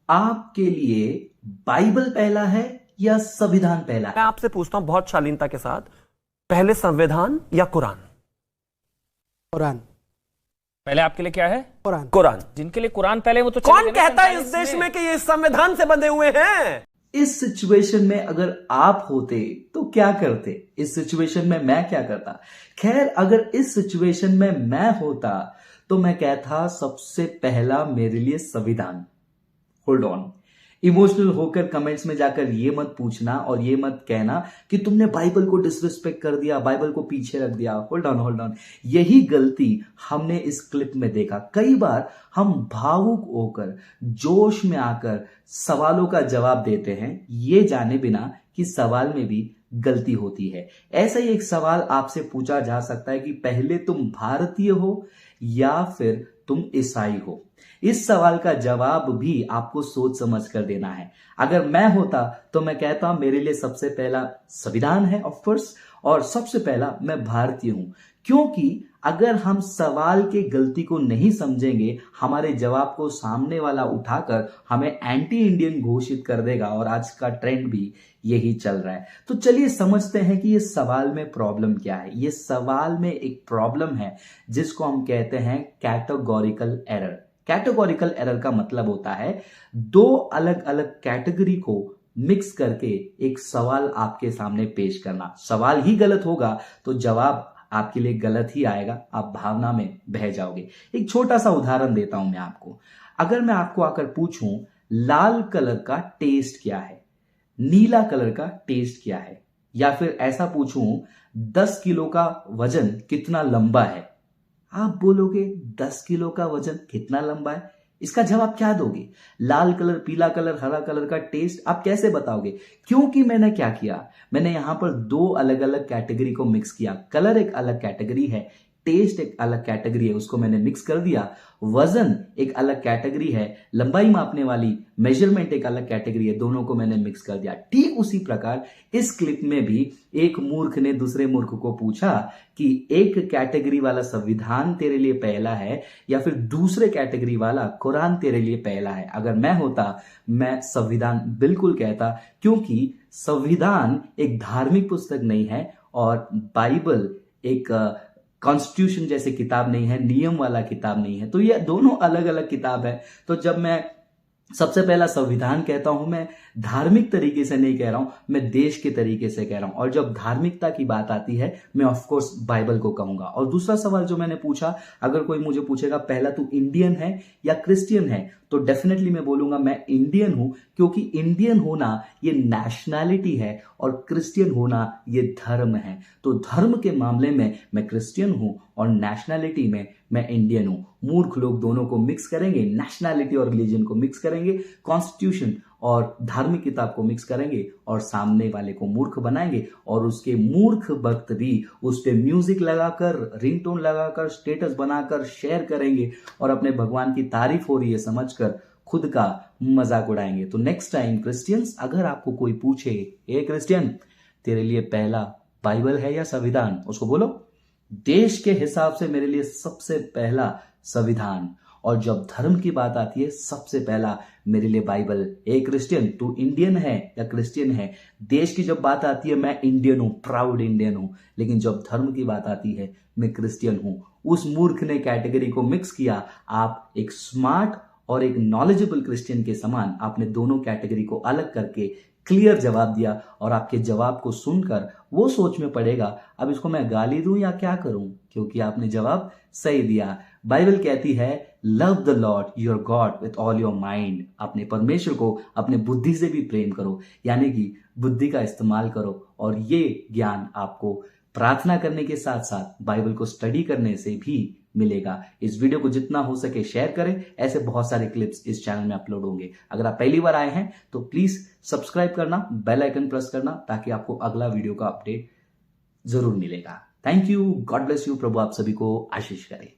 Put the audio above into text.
आपके लिए बाइबल पहला है या संविधान पहला मैं है? आपसे पूछता हूं बहुत शालीनता के साथ, पहले संविधान या कुरान? कुरान। पहले आपके लिए क्या है? कुरान। कुरान। जिनके लिए कुरान पहले वो तो कौन चले गए ना कहता है इस 47 देश में कि ये संविधान से बंधे हुए हैं? इस सिचुएशन में अगर आप होते तो क्या करते? इस सिचुएशन में मैं क्या करता? खैर, अगर इस सिचुएशन में मैं होता तो मैं कहता सबसे पहला मेरे लिए संविधान। होल्ड ऑन, इमोशनल होकर कमेंट्स में जाकर ये मत पूछना और ये मत कहना कि तुमने बाइबल को डिसरिस्पेक्ट कर दिया, बाइबल को पीछे रख दिया। होल्ड ऑन, यही गलती हमने इस क्लिप में देखा। कई बार हम भावुक होकर जोश में आकर सवालों का जवाब देते हैं, ये जाने बिना कि सवाल में भी गलती होती है। ऐसा ही एक सवाल आपसे पूछा जा सकता है कि पहले तुम भारतीय हो या फिर तुम ईसाई हो। इस सवाल का जवाब भी आपको सोच समझ कर देना है। अगर मैं होता तो मैं कहता मेरे लिए सबसे पहला संविधान है ऑफ कोर्स, और सबसे पहला मैं भारतीय हूं। क्योंकि अगर हम सवाल के गलती को नहीं समझेंगे, हमारे जवाब को सामने वाला उठाकर हमें एंटी इंडियन घोषित कर देगा, और आज का ट्रेंड भी यही चल रहा है। तो चलिए समझते हैं कि ये सवाल में प्रॉब्लम क्या है। ये सवाल में एक प्रॉब्लम है जिसको हम कहते हैं कैटेगोरिकल एरर। कैटेगोरिकल एरर का मतलब होता है दो अलग अलग कैटेगरी को मिक्स करके एक सवाल आपके सामने पेश करना। सवाल ही गलत होगा तो जवाब आपके लिए गलत ही आएगा, आप भावना में बह जाओगे। एक छोटा सा उदाहरण देता हूं मैं आपको। अगर मैं आपको आकर पूछूं लाल कलर का टेस्ट क्या है, नीला कलर का टेस्ट क्या है, या फिर ऐसा पूछूं 10 किलो का वजन कितना लंबा है, आप बोलोगे 10 किलो का वजन कितना लंबा है? इसका जवाब क्या दोगे? लाल कलर, पीला कलर, हरा कलर का टेस्ट आप कैसे बताओगे? क्योंकि मैंने क्या किया, मैंने यहां पर दो अलग अलग कैटेगरी को मिक्स किया। कलर एक अलग कैटेगरी है, टेस्ट एक अलग कैटेगरी है, उसको मैंने मिक्स कर दिया। वजन एक अलग कैटेगरी है, लंबाई मापने वाली मेजरमेंट एक अलग कैटेगरी है, दोनों को मैंने मिक्स कर दिया। ठीक उसी प्रकार इस क्लिप में भी एक मूर्ख ने दूसरे मूर्ख को पूछा कि एक कैटेगरी वाला संविधान तेरे लिए पहला है या फिर दूसरे कैटेगरी वाला कुरान तेरे लिए पहला है। अगर मैं होता मैं संविधान बिल्कुल कहता, क्योंकि संविधान एक धार्मिक पुस्तक नहीं है और बाइबल एक कॉन्स्टिट्यूशन जैसे किताब नहीं है, नियम वाला किताब नहीं है। तो ये दोनों अलग अलग किताब है। तो जब मैं सबसे पहला संविधान कहता हूं, मैं धार्मिक तरीके से नहीं कह रहा हूं, मैं देश के तरीके से कह रहा हूं। और जब धार्मिकता की बात आती है मैं ऑफ कोर्स बाइबल को कहूंगा। और दूसरा सवाल जो मैंने पूछा, अगर कोई मुझे पूछेगा पहला तू इंडियन है या क्रिश्चियन है, तो डेफिनेटली मैं बोलूंगा मैं इंडियन हूं, क्योंकि इंडियन होना ये नेशनैलिटी है और क्रिश्चियन होना ये धर्म है। तो धर्म के मामले में मैं क्रिश्चियन हूं और नेशनैलिटी में मैं इंडियन हूं। मूर्ख लोग दोनों को मिक्स करेंगे, नेशनैलिटी और रिलीजन को मिक्स करेंगे, कॉन्स्टिट्यूशन और धार्मिक किताब को मिक्स करेंगे और सामने वाले को मूर्ख बनाएंगे। और उसके मूर्ख वक्त भी उस पे म्यूजिक लगाकर, रिंगटोन लगाकर, स्टेटस बनाकर शेयर करेंगे और अपने भगवान की तारीफ हो रही है समझकर खुद का मजाक उड़ाएंगे। तो नेक्स्ट टाइम क्रिश्चियंस, अगर आपको कोई पूछे ए क्रिश्चियन तेरे लिए पहला बाइबल है या संविधान, उसको बोलो देश के हिसाब से मेरे लिए सबसे पहला संविधान, और जब धर्म की बात आती है सबसे पहला मेरे लिए बाइबल। ए क्रिश्चियन तू इंडियन है या क्रिश्चियन है? देश की जब बात आती है मैं इंडियन हूं, प्राउड इंडियन हूं, लेकिन जब धर्म की बात आती है मैं क्रिश्चियन हूं। उस मूर्ख ने कैटेगरी को मिक्स किया, आप एक स्मार्ट और एक नॉलेजेबल क्रिश्चियन के समान आपने दोनों कैटेगरी को अलग करके क्लियर जवाब दिया। और आपके जवाब को सुनकर वो सोच में पड़ेगा अब इसको मैं गाली दूं या क्या करूं, क्योंकि आपने जवाब सही दिया। बाइबल कहती है love the Lord your God with all your mind. अपने परमेश्वर को अपने बुद्धि से भी प्रेम करो, यानी कि बुद्धि का इस्तेमाल करो। और ये ज्ञान आपको प्रार्थना करने के साथ साथ बाइबल को स्टडी करने से भी मिलेगा। इस वीडियो को जितना हो सके शेयर करें, ऐसे बहुत सारे क्लिप्स इस चैनल में अपलोड होंगे। अगर आप पहली बार आए हैं तो प्लीज सब्सक्राइब करना, बेल आइकन प्रेस करना, ताकि आपको अगला वीडियो का अपडेट जरूर मिलेगा। Thank you, God bless you, प्रभु आप सभी को आशीष करे।